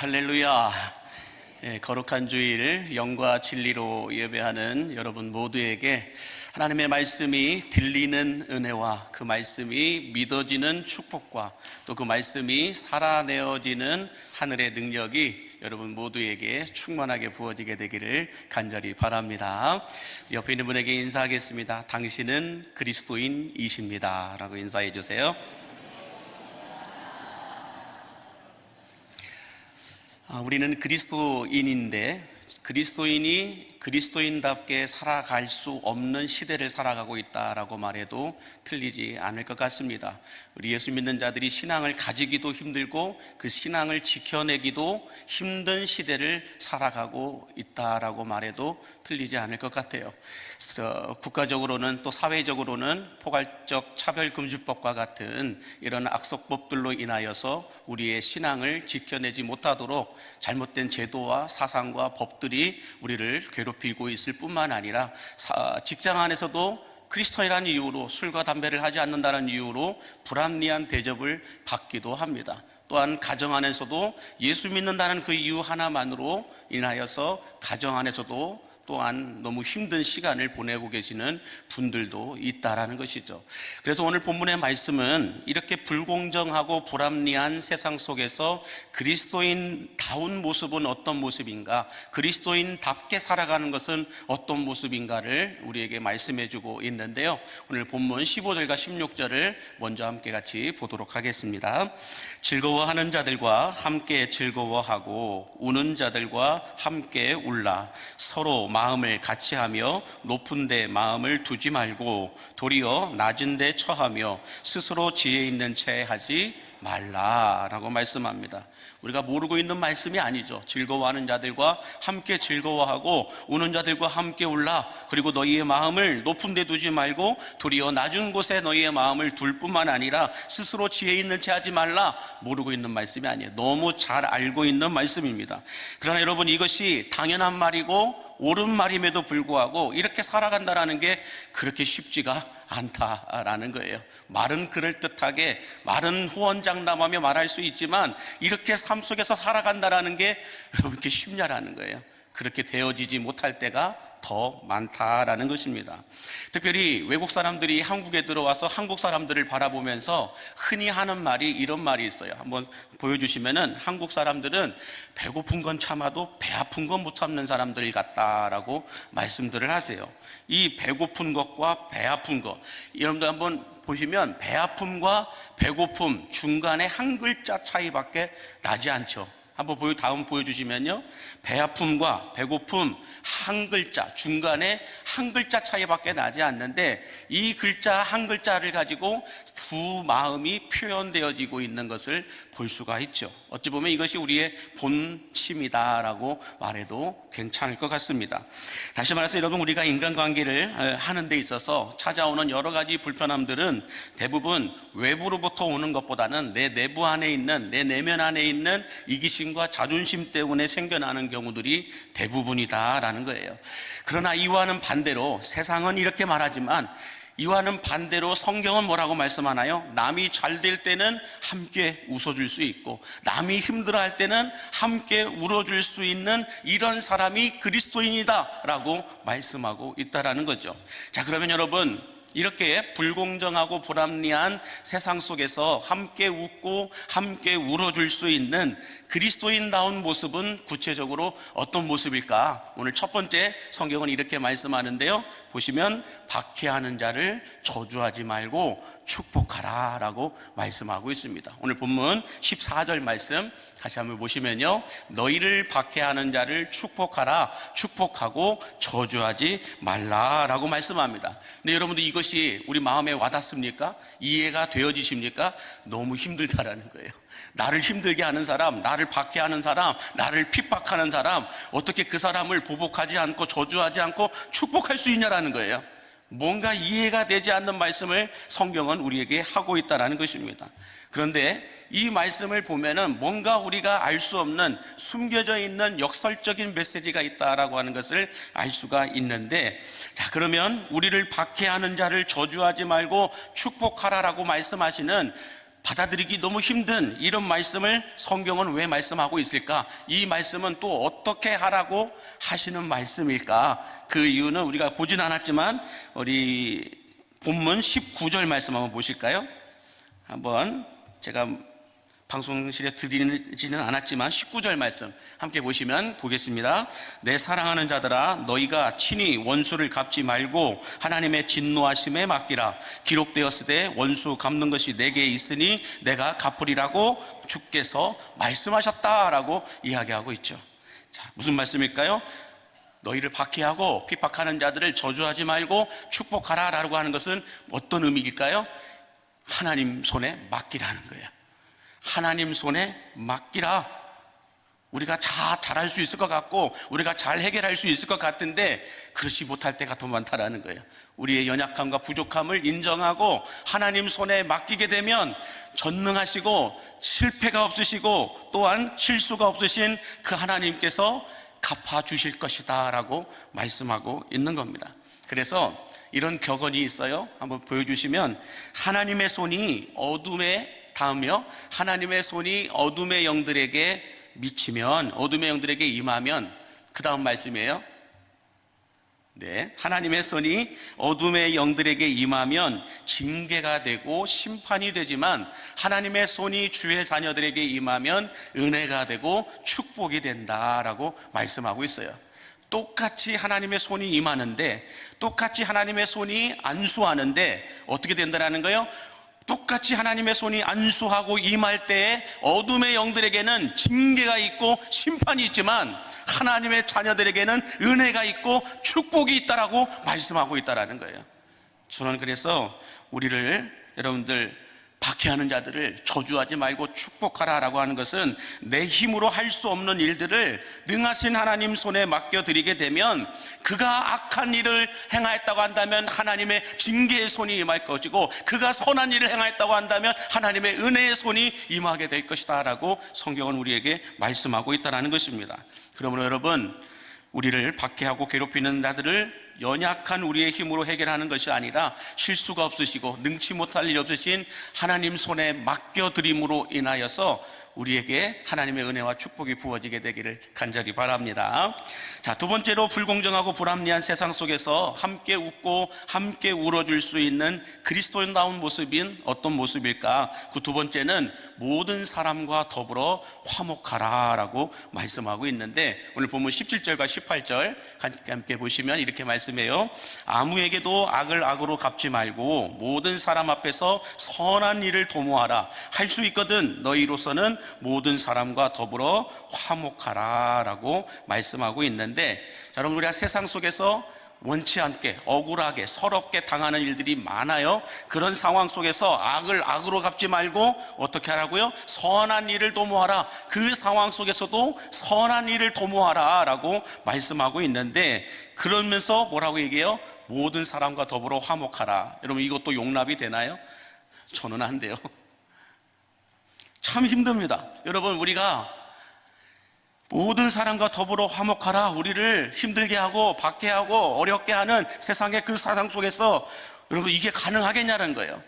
할렐루야. 거룩한 주일 영과 진리로 예배하는 여러분 모두에게 하나님의 말씀이 들리는 은혜와 그 말씀이 믿어지는 축복과 또 그 말씀이 살아내어지는 하늘의 능력이 여러분 모두에게 충만하게 부어지게 되기를 간절히 바랍니다. 옆에 있는 분에게 인사하겠습니다. 당신은 그리스도인이십니다 라고 인사해 주세요. 우리는 그리스도인인데 그리스도인이 그리스도인답게 살아갈 수 없는 시대를 살아가고 있다라고 말해도 틀리지 않을 것 같습니다. 우리 예수 믿는 자들이 신앙을 가지기도 힘들고 그 신앙을 지켜내기도 힘든 시대를 살아가고 있다라고 말해도 틀리지 않을 것 같아요. 국가적으로는 또 사회적으로는 포괄적 차별금지법과 같은 이런 악속법들로 인하여서 우리의 신앙을 지켜내지 못하도록 잘못된 제도와 사상과 법들이 우리를 괴롭히고 있을 뿐만 아니라 직장 안에서도 크리스천이라는 이유로 술과 담배를 하지 않는다는 이유로 불합리한 대접을 받기도 합니다. 또한 가정 안에서도 예수 믿는다는 그 이유 하나만으로 인하여서 가정 안에서도 또한 너무 힘든 시간을 보내고 계시는 분들도 있다라는 것이죠. 그래서 오늘 본문의 말씀은 이렇게 불공정하고 불합리한 세상 속에서 그리스도인다운 모습은 어떤 모습인가, 그리스도인답게 살아가는 것은 어떤 모습인가를 우리에게 말씀해 주고 있는데요. 오늘 본문 15절과 16절을 먼저 함께 같이 보도록 하겠습니다. 즐거워하는 자들과 함께 즐거워하고 우는 자들과 함께 울라. 서로 마음을 같이 하며 높은 데 마음을 두지 말고 도리어 낮은 데 처하며 스스로 지혜 있는 채 하지 말라라고 말씀합니다. 우리가 모르고 있는 말씀이 아니죠. 즐거워하는 자들과 함께 즐거워하고 우는 자들과 함께 울라. 그리고 너희의 마음을 높은 데 두지 말고 도리어 낮은 곳에 너희의 마음을 둘 뿐만 아니라 스스로 지혜 있는 채 하지 말라. 모르고 있는 말씀이 아니에요. 너무 잘 알고 있는 말씀입니다. 그러나 여러분, 이것이 당연한 말이고 옳은 말임에도 불구하고 이렇게 살아간다는 게 그렇게 쉽지가 않다라는 거예요. 말은 그럴듯하게, 말은 호언장담하며 말할 수 있지만 이렇게 삶 속에서 살아간다는 게 여러분 그렇게 쉽냐라는 거예요. 그렇게 되어지지 못할 때가 더 많다라는 것입니다. 특별히 외국 사람들이 한국에 들어와서 한국 사람들을 바라보면서 흔히 하는 말이 이런 말이 있어요. 한번 보여주시면은, 한국 사람들은 배고픈 건 참아도 배 아픈 건 못 참는 사람들 같다라고 말씀들을 하세요. 이 배고픈 것과 배 아픈 것, 여러분들 한번 보시면 배 아픔과 배고픔 중간에 한 글자 차이밖에 나지 않죠. 한번 다음 보여주시면요, 배 아픔과 배고픔 한 글자, 중간에 한 글자 차이밖에 나지 않는데 이 글자 한 글자를 가지고 두 마음이 표현되어지고 있는 것을 볼 수가 있죠. 어찌 보면 이것이 우리의 본심이다라고 말해도 괜찮을 것 같습니다. 다시 말해서 여러분, 우리가 인간관계를 하는 데 있어서 찾아오는 여러 가지 불편함들은 대부분 외부로부터 오는 것보다는 내 내부 안에 있는, 내 내면 안에 있는 이기심과 자존심 때문에 생겨나는 경우들이 대부분이다라는 거예요. 그러나 이와는 반대로, 세상은 이렇게 말하지만 이와는 반대로 성경은 뭐라고 말씀하나요? 남이 잘 될 때는 함께 웃어줄 수 있고 남이 힘들어할 때는 함께 울어줄 수 있는 이런 사람이 그리스도인이다 라고 말씀하고 있다라는 거죠. 자, 그러면 여러분, 이렇게 불공정하고 불합리한 세상 속에서 함께 웃고 함께 울어줄 수 있는 그리스도인다운 모습은 구체적으로 어떤 모습일까? 오늘 첫 번째 성경은 이렇게 말씀하는데요, 보시면 박해하는 자를 저주하지 말고 축복하라 라고 말씀하고 있습니다. 오늘 본문 14절 말씀 다시 한번 보시면요, 너희를 박해하는 자를 축복하라, 축복하고 저주하지 말라 라고 말씀합니다. 근데 여러분들, 이것이 우리 마음에 와닿습니까? 이해가 되어지십니까? 너무 힘들다라는 거예요. 나를 힘들게 하는 사람, 나를 박해하는 사람, 나를 핍박하는 사람, 어떻게 그 사람을 보복하지 않고 저주하지 않고 축복할 수 있냐라는 거예요. 뭔가 이해가 되지 않는 말씀을 성경은 우리에게 하고 있다는 것입니다. 그런데 이 말씀을 보면은 뭔가 우리가 알 수 없는 숨겨져 있는 역설적인 메시지가 있다라고 하는 것을 알 수가 있는데, 자, 그러면 우리를 박해하는 자를 저주하지 말고 축복하라라고 말씀하시는 받아들이기 너무 힘든 이런 말씀을 성경은 왜 말씀하고 있을까? 이 말씀은 또 어떻게 하라고 하시는 말씀일까? 그 이유는 우리가 보진 않았지만 우리 본문 19절 말씀 한번 보실까요? 한번 제가 방송실에 드리지는 않았지만 19절 말씀 함께 보시면 보겠습니다. 내 사랑하는 자들아, 너희가 친히 원수를 갚지 말고 하나님의 진노하심에 맡기라. 기록되었으되 원수 갚는 것이 내게 있으니 내가 갚으리라고 주께서 말씀하셨다라고 이야기하고 있죠. 자, 무슨 말씀일까요? 너희를 박해하고 핍박하는 자들을 저주하지 말고 축복하라라고 하는 것은 어떤 의미일까요? 하나님 손에 맡기라는 거예요. 하나님 손에 맡기라. 우리가 잘할 수 있을 것 같고 우리가 잘 해결할 수 있을 것 같은데 그렇지 못할 때가 더 많다라는 거예요. 우리의 연약함과 부족함을 인정하고 하나님 손에 맡기게 되면 전능하시고 실패가 없으시고 또한 실수가 없으신 그 하나님께서 갚아주실 것이다 라고 말씀하고 있는 겁니다. 그래서 이런 격언이 있어요. 한번 보여주시면, 하나님의 손이 어둠에 닿으며 하나님의 손이 어둠의 영들에게 미치면, 어둠의 영들에게 임하면, 그 다음 말씀이에요. 네, 하나님의 손이 어둠의 영들에게 임하면 징계가 되고 심판이 되지만 하나님의 손이 주의 자녀들에게 임하면 은혜가 되고 축복이 된다라고 말씀하고 있어요. 똑같이 하나님의 손이 임하는데, 똑같이 하나님의 손이 안수하는데 어떻게 된다는 거예요? 똑같이 하나님의 손이 안수하고 임할 때에 어둠의 영들에게는 징계가 있고 심판이 있지만 하나님의 자녀들에게는 은혜가 있고 축복이 있다라고 말씀하고 있다라는 거예요. 저는 그래서 우리를, 여러분들, 박해하는 자들을 저주하지 말고 축복하라라고 하는 것은 내 힘으로 할 수 없는 일들을 능하신 하나님 손에 맡겨드리게 되면 그가 악한 일을 행하였다고 한다면 하나님의 징계의 손이 임할 것이고, 그가 선한 일을 행하였다고 한다면 하나님의 은혜의 손이 임하게 될 것이다 라고 성경은 우리에게 말씀하고 있다는 것입니다. 그러므로 여러분, 우리를 박해하고 괴롭히는 자들을 연약한 우리의 힘으로 해결하는 것이 아니라 실수가 없으시고 능치 못할 일이 없으신 하나님 손에 맡겨드림으로 인하여서 우리에게 하나님의 은혜와 축복이 부어지게 되기를 간절히 바랍니다. 자, 두 번째로, 불공정하고 불합리한 세상 속에서 함께 웃고 함께 울어줄 수 있는 그리스도인다운 모습인 어떤 모습일까? 그 두 번째는 모든 사람과 더불어 화목하라 라고 말씀하고 있는데, 오늘 본문 17절과 18절 함께 보시면 이렇게 말씀해요. 아무에게도 악을 악으로 갚지 말고 모든 사람 앞에서 선한 일을 도모하라. 할 수 있거든 너희로서는 모든 사람과 더불어 화목하라 라고 말씀하고 있는데, 자, 여러분, 우리가 세상 속에서 원치 않게 억울하게 서럽게 당하는 일들이 많아요. 그런 상황 속에서 악을 악으로 갚지 말고 어떻게 하라고요? 선한 일을 도모하라. 그 상황 속에서도 선한 일을 도모하라 라고 말씀하고 있는데, 그러면서 뭐라고 얘기해요? 모든 사람과 더불어 화목하라. 여러분, 이것도 용납이 되나요? 저는 안 돼요. 참 힘듭니다. 여러분, 우리가 모든 사람과 더불어 화목하라, 우리를 힘들게 하고 박해하고 어렵게 하는 세상의 그 사상 속에서 여러분, 이게 가능하겠냐는 거예요.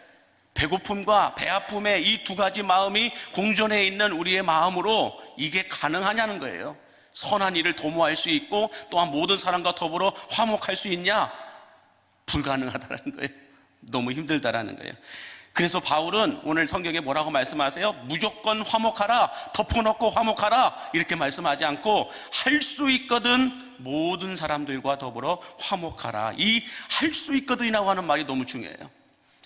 배고픔과 배 아픔의 이 두 가지 마음이 공존해 있는 우리의 마음으로 이게 가능하냐는 거예요. 선한 일을 도모할 수 있고 또한 모든 사람과 더불어 화목할 수 있냐? 불가능하다는 거예요. 너무 힘들다라는 거예요. 그래서 바울은 오늘 성경에 뭐라고 말씀하세요? 무조건 화목하라, 덮어놓고 화목하라 이렇게 말씀하지 않고 할 수 있거든 모든 사람들과 더불어 화목하라. 이 할 수 있거든이라고 하는 말이 너무 중요해요.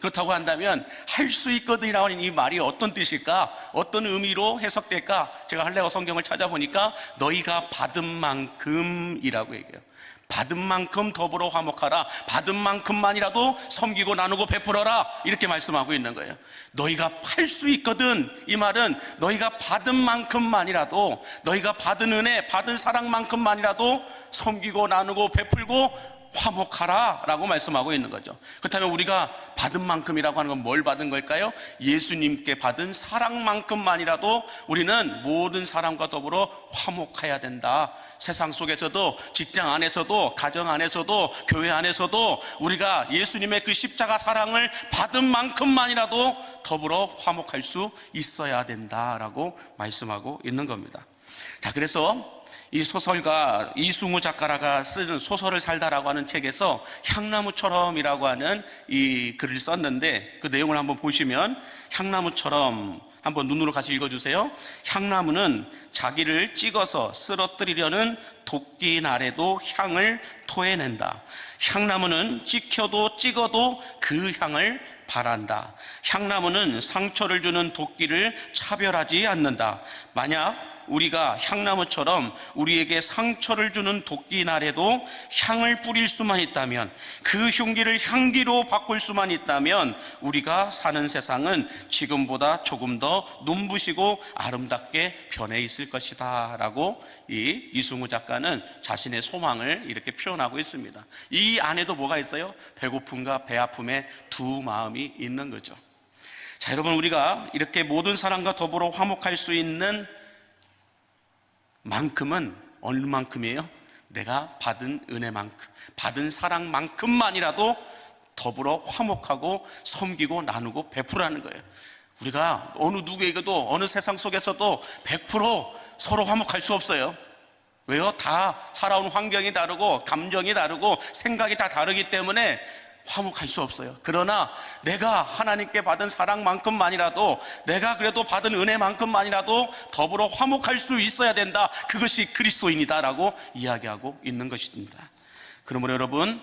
그렇다고 한다면 할 수 있거든이라고 하는 이 말이 어떤 뜻일까? 어떤 의미로 해석될까? 제가 할례어 성경을 찾아보니까 너희가 받은 만큼이라고 얘기해요. 받은 만큼 더불어 화목하라. 받은 만큼만이라도 섬기고 나누고 베풀어라. 이렇게 말씀하고 있는 거예요. 너희가 할 수 있거든. 이 말은 너희가 받은 만큼만이라도, 너희가 받은 은혜, 받은 사랑만큼만이라도 섬기고 나누고 베풀고 화목하라 라고 말씀하고 있는 거죠. 그렇다면 우리가 받은 만큼이라고 하는 건 뭘 받은 걸까요? 예수님께 받은 사랑만큼만이라도 우리는 모든 사람과 더불어 화목해야 된다. 세상 속에서도, 직장 안에서도, 가정 안에서도, 교회 안에서도 우리가 예수님의 그 십자가 사랑을 받은 만큼만이라도 더불어 화목할 수 있어야 된다라고 말씀하고 있는 겁니다. 자, 그래서 이 소설가 이승우 작가가 쓴 소설을 살다라고 하는 책에서 향나무처럼이라고 하는 이 글을 썼는데, 그 내용을 한번 보시면, 향나무처럼 한번 눈으로 같이 읽어주세요. 향나무는 자기를 찍어서 쓰러뜨리려는 도끼 날에도 향을 토해낸다. 향나무는 찍혀도 찍어도 그 향을 바란다. 향나무는 상처를 주는 도끼를 차별하지 않는다. 만약 우리가 향나무처럼 우리에게 상처를 주는 도끼 날에도 향을 뿌릴 수만 있다면, 그 흉기를 향기로 바꿀 수만 있다면 우리가 사는 세상은 지금보다 조금 더 눈부시고 아름답게 변해 있을 것이다 라고 이 이승우 작가는 자신의 소망을 이렇게 표현하고 있습니다. 이 안에도 뭐가 있어요? 배고픔과 배 아픔의 두 마음이 있는 거죠. 자, 여러분, 우리가 이렇게 모든 사람과 더불어 화목할 수 있는 만큼은 얼마만큼이에요? 내가 받은 은혜만큼, 받은 사랑만큼만이라도 더불어 화목하고 섬기고 나누고 베풀라는 거예요. 우리가 어느 누구에게도 어느 세상 속에서도 100% 서로 화목할 수 없어요. 왜요? 다 살아온 환경이 다르고 감정이 다르고 생각이 다 다르기 때문에 화목할 수 없어요. 그러나 내가 하나님께 받은 사랑만큼만이라도, 내가 그래도 받은 은혜만큼만이라도 더불어 화목할 수 있어야 된다. 그것이 그리스도인이다라고 이야기하고 있는 것입니다. 그러므로 여러분,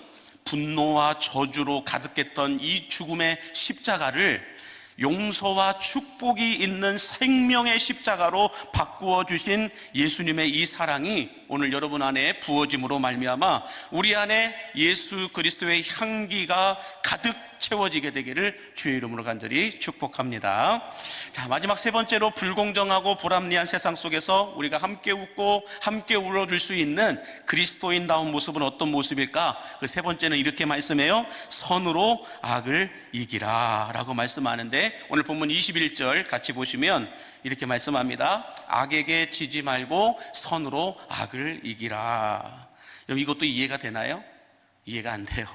분노와 저주로 가득했던 이 죽음의 십자가를 용서와 축복이 있는 생명의 십자가로 바꾸어 주신 예수님의 이 사랑이 오늘 여러분 안에 부어짐으로 말미암아 우리 안에 예수 그리스도의 향기가 가득 채워지게 되기를 주의 이름으로 간절히 축복합니다. 자, 마지막 세 번째로, 불공정하고 불합리한 세상 속에서 우리가 함께 웃고 함께 울어줄 수 있는 그리스도인다운 모습은 어떤 모습일까? 그 세 번째는 이렇게 말씀해요. 선으로 악을 이기라 라고 말씀하는데, 오늘 본문 21절 같이 보시면 이렇게 말씀합니다. 악에게 지지 말고 선으로 악을 이기라. 여러분, 이것도 이해가 되나요? 이해가 안 돼요.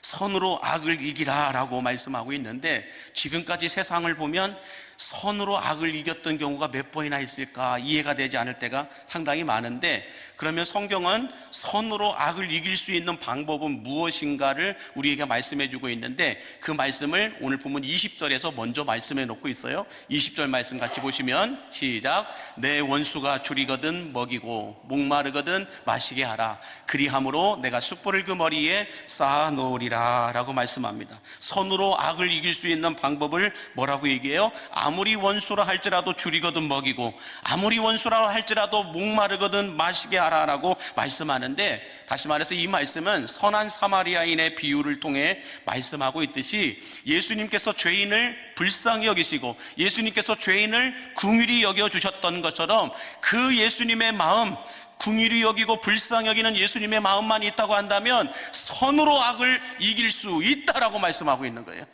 선으로 악을 이기라 라고 말씀하고 있는데, 지금까지 세상을 보면 선으로 악을 이겼던 경우가 몇 번이나 있을까 이해가 되지 않을 때가 상당히 많은데, 그러면 성경은 선으로 악을 이길 수 있는 방법은 무엇인가를 우리에게 말씀해 주고 있는데, 그 말씀을 오늘 본문 20절에서 먼저 말씀해 놓고 있어요. 20절 말씀 같이 보시면 시작. 내 원수가 줄이거든 먹이고 목마르거든 마시게 하라. 그리함으로 내가 숯불을 그 머리에 쌓아 놓으리라 라고 말씀합니다. 선으로 악을 이길 수 있는 방법을 뭐라고 얘기해요? 아무리 원수라 할지라도 줄이거든 먹이고, 아무리 원수라 할지라도 목마르거든 마시게 하라라고 말씀하는데, 다시 말해서 이 말씀은 선한 사마리아인의 비유를 통해 말씀하고 있듯이, 예수님께서 죄인을 불쌍히 여기시고 예수님께서 죄인을 긍휼히 여겨주셨던 것처럼, 그 예수님의 마음, 긍휼히 여기고 불쌍히 여기는 예수님의 마음만 있다고 한다면 선으로 악을 이길 수 있다라고 말씀하고 있는 거예요.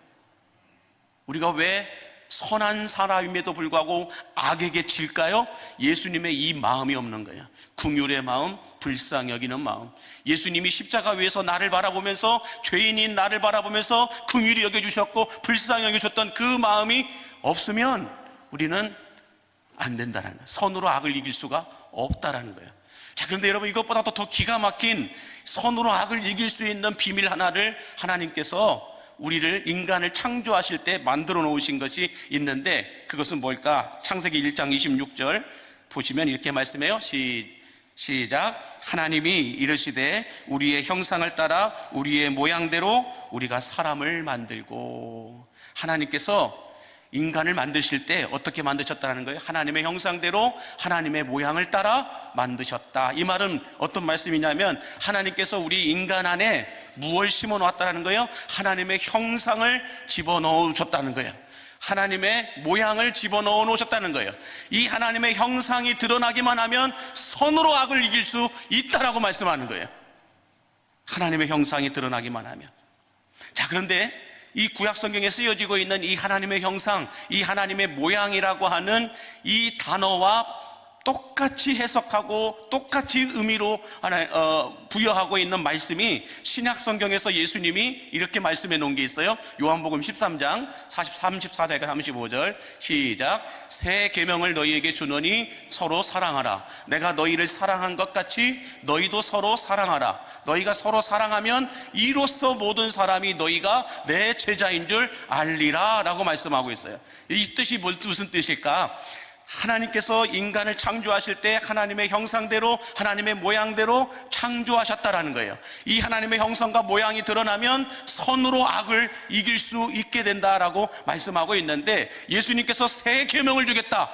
우리가 왜 선한 사람임에도 불구하고 악에게 질까요? 예수님의 이 마음이 없는 거예요. 긍휼의 마음, 불쌍히 여기는 마음. 예수님이 십자가 위에서 나를 바라보면서, 죄인인 나를 바라보면서 긍휼히 여겨주셨고 불쌍히 여겨주셨던 그 마음이 없으면 우리는 안 된다는 거예요. 선으로 악을 이길 수가 없다라는 거예요. 자, 그런데 여러분, 이것보다도 더 기가 막힌 선으로 악을 이길 수 있는 비밀 하나를 하나님께서 우리를, 인간을 창조하실 때 만들어 놓으신 것이 있는데, 그것은 뭘까? 창세기 1장 26절 보시면 이렇게 말씀해요. 시작. 하나님이 이르시되 우리의 형상을 따라 우리의 모양대로 우리가 사람을 만들고. 하나님께서 인간을 만드실 때 어떻게 만드셨다는 거예요? 하나님의 형상대로 하나님의 모양을 따라 만드셨다. 이 말은 어떤 말씀이냐면, 하나님께서 우리 인간 안에 무엇을 심어 놓았다는 거예요? 하나님의 형상을 집어넣으셨다는 거예요. 하나님의 모양을 집어넣어 놓으셨다는 거예요. 이 하나님의 형상이 드러나기만 하면 선으로 악을 이길 수 있다라고 말씀하는 거예요. 하나님의 형상이 드러나기만 하면. 자, 그런데 이 구약 성경에 쓰여지고 있는 이 하나님의 형상, 이 하나님의 모양이라고 하는 이 단어와 똑같이 해석하고 똑같이 의미로 부여하고 있는 말씀이 신약 성경에서 예수님이 이렇게 말씀해 놓은 게 있어요. 요한복음 13장 34절과 35절 시작. 새 계명을 너희에게 주노니 서로 사랑하라. 내가 너희를 사랑한 것 같이 너희도 서로 사랑하라. 너희가 서로 사랑하면 이로써 모든 사람이 너희가 내 제자인 줄 알리라 라고 말씀하고 있어요. 이 뜻이 무슨 뜻일까? 하나님께서 인간을 창조하실 때 하나님의 형상대로, 하나님의 모양대로 창조하셨다라는 거예요. 이 하나님의 형상과 모양이 드러나면 선으로 악을 이길 수 있게 된다라고 말씀하고 있는데, 예수님께서 새 계명을 주겠다,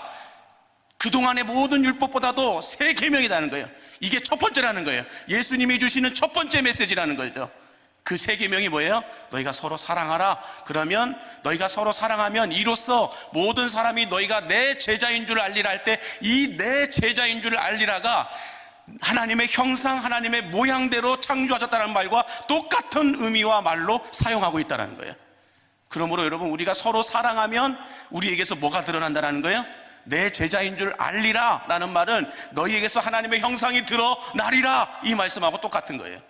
그동안의 모든 율법보다도 새 계명이라는 거예요. 이게 첫 번째라는 거예요. 예수님이 주시는 첫 번째 메시지라는 거죠. 그 새 계명이 뭐예요? 너희가 서로 사랑하라. 그러면 너희가 서로 사랑하면 이로써 모든 사람이 너희가 내 제자인 줄 알리라 할 때, 이 내 제자인 줄 알리라가 하나님의 형상, 하나님의 모양대로 창조하셨다는 말과 똑같은 의미와 말로 사용하고 있다는 거예요. 그러므로 여러분, 우리가 서로 사랑하면 우리에게서 뭐가 드러난다는 거예요? 내 제자인 줄 알리라 라는 말은 너희에게서 하나님의 형상이 드러나리라, 이 말씀하고 똑같은 거예요.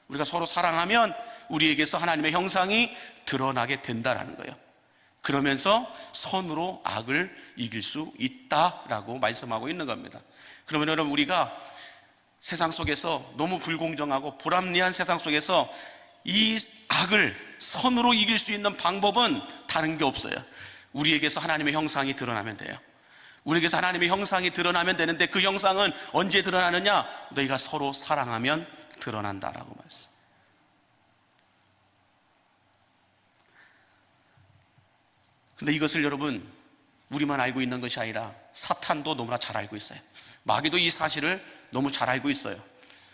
우리가 서로 사랑하면 우리에게서 하나님의 형상이 드러나게 된다는 거예요. 그러면서 선으로 악을 이길 수 있다라고 말씀하고 있는 겁니다. 그러면 여러분, 우리가 세상 속에서 너무 불공정하고 불합리한 세상 속에서 이 악을 선으로 이길 수 있는 방법은 다른 게 없어요. 우리에게서 하나님의 형상이 드러나면 돼요. 우리에게서 하나님의 형상이 드러나면 되는데, 그 형상은 언제 드러나느냐? 너희가 서로 사랑하면 드러난다라고 말씀. 근데 이것을 여러분, 우리만 알고 있는 것이 아니라 사탄도 너무나 잘 알고 있어요. 마귀도 이 사실을 너무 잘 알고 있어요.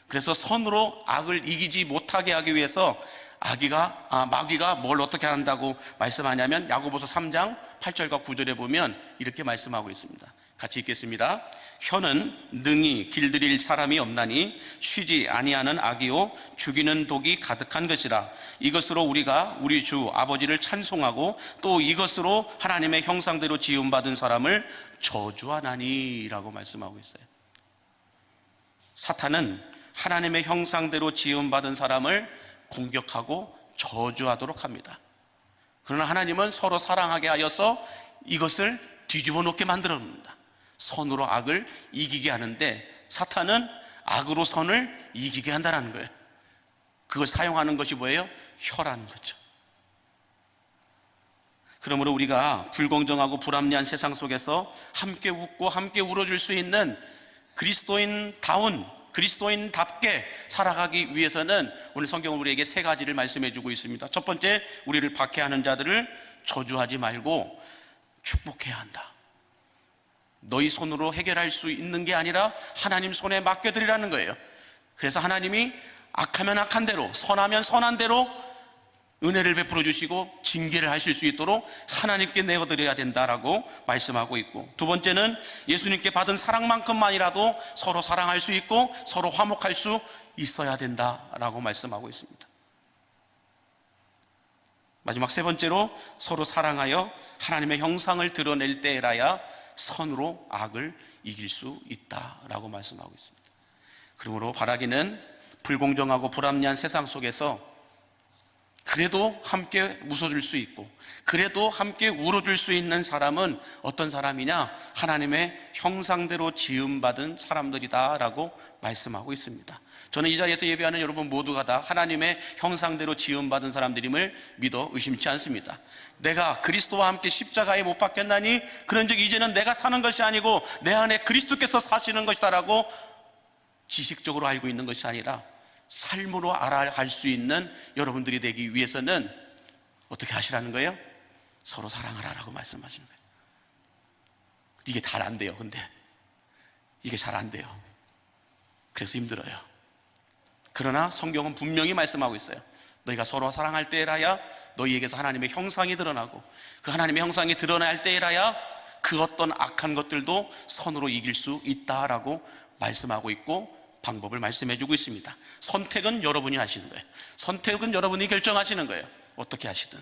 그래서 선으로 악을 이기지 못하게 하기 위해서 마귀가 뭘 어떻게 한다고 말씀하냐면, 야고보서 3장 8절과 9절에 보면 이렇게 말씀하고 있습니다. 같이 읽겠습니다. 혀는 능히 길들일 사람이 없나니 쉬지 아니하는 악이요 죽이는 독이 가득한 것이라. 이것으로 우리가 우리 주 아버지를 찬송하고 또 이것으로 하나님의 형상대로 지음받은 사람을 저주하나니 라고 말씀하고 있어요. 사탄은 하나님의 형상대로 지음받은 사람을 공격하고 저주하도록 합니다. 그러나 하나님은 서로 사랑하게 하여서 이것을 뒤집어 놓게 만들어 놓습니다. 선으로 악을 이기게 하는데, 사탄은 악으로 선을 이기게 한다는 거예요. 그걸 사용하는 것이 뭐예요? 혀라는 거죠. 그러므로 우리가 불공정하고 불합리한 세상 속에서 함께 웃고 함께 울어줄 수 있는 그리스도인답게 살아가기 위해서는 오늘 성경은 우리에게 세 가지를 말씀해 주고 있습니다. 첫 번째, 우리를 박해하는 자들을 저주하지 말고 축복해야 한다. 너희 손으로 해결할 수 있는 게 아니라 하나님 손에 맡겨드리라는 거예요. 그래서 하나님이 악하면 악한 대로, 선하면 선한 대로 은혜를 베풀어 주시고 징계를 하실 수 있도록 하나님께 내어드려야 된다라고 말씀하고 있고, 두 번째는 예수님께 받은 사랑만큼만이라도 서로 사랑할 수 있고 서로 화목할 수 있어야 된다라고 말씀하고 있습니다. 마지막 세 번째로, 서로 사랑하여 하나님의 형상을 드러낼 때라야 선으로 악을 이길 수 있다라고 말씀하고 있습니다. 그러므로 바라기는 불공정하고 불합리한 세상 속에서 그래도 함께 웃어줄 수 있고, 그래도 함께 울어줄 수 있는 사람은 어떤 사람이냐? 하나님의 형상대로 지음받은 사람들이다라고 말씀하고 있습니다. 저는 이 자리에서 예배하는 여러분 모두가 다 하나님의 형상대로 지음받은 사람들임을 믿어 의심치 않습니다. 내가 그리스도와 함께 십자가에 못 박혔나니 그런즉 이제는 내가 사는 것이 아니고 내 안에 그리스도께서 사시는 것이다라고 지식적으로 알고 있는 것이 아니라 삶으로 알아갈 수 있는 여러분들이 되기 위해서는 어떻게 하시라는 거예요? 서로 사랑하라라고 말씀하시는 거예요. 이게 잘 안 돼요. 근데 이게 잘 안 돼요. 그래서 힘들어요. 그러나 성경은 분명히 말씀하고 있어요. 너희가 서로 사랑할 때라야 너희에게서 하나님의 형상이 드러나고, 그 하나님의 형상이 드러날 때라야 그 어떤 악한 것들도 선으로 이길 수 있다라고 말씀하고 있고, 방법을 말씀해 주고 있습니다. 선택은 여러분이 하시는 거예요. 선택은 여러분이 결정하시는 거예요. 어떻게 하시든.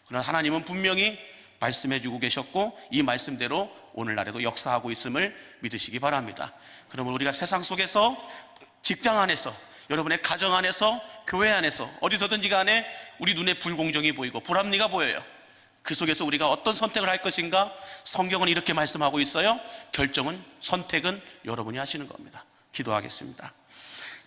그러나 하나님은 분명히 말씀해 주고 계셨고, 이 말씀대로 오늘날에도 역사하고 있음을 믿으시기 바랍니다. 그러면 우리가 세상 속에서, 직장 안에서, 여러분의 가정 안에서, 교회 안에서, 어디서든지 간에 우리 눈에 불공정이 보이고 불합리가 보여요. 그 속에서 우리가 어떤 선택을 할 것인가? 성경은 이렇게 말씀하고 있어요. 결정은, 선택은 여러분이 하시는 겁니다. 기도하겠습니다.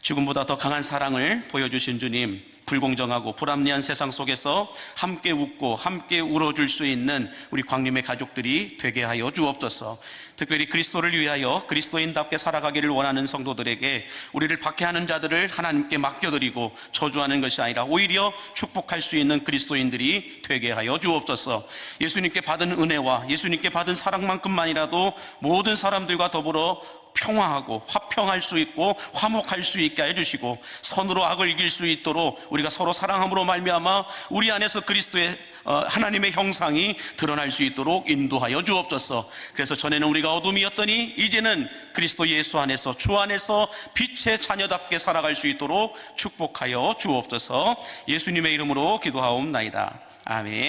지금보다 더 강한 사랑을 보여주신 주님, 불공정하고 불합리한 세상 속에서 함께 웃고 함께 울어줄 수 있는 우리 광림의 가족들이 되게 하여 주옵소서. 특별히 그리스도를 위하여 그리스도인답게 살아가기를 원하는 성도들에게 우리를 박해하는 자들을 하나님께 맡겨드리고 저주하는 것이 아니라 오히려 축복할 수 있는 그리스도인들이 되게 하여 주옵소서. 예수님께 받은 은혜와 예수님께 받은 사랑만큼만이라도 모든 사람들과 더불어 평화하고 화평할 수 있고 화목할 수 있게 해주시고, 선으로 악을 이길 수 있도록 우리가 서로 사랑함으로 말미암아 우리 안에서 그리스도의 하나님의 형상이 드러날 수 있도록 인도하여 주옵소서. 그래서 전에는 우리가 어둠이었더니 이제는 그리스도 예수 안에서, 주 안에서 빛의 자녀답게 살아갈 수 있도록 축복하여 주옵소서. 예수님의 이름으로 기도하옵나이다. 아멘.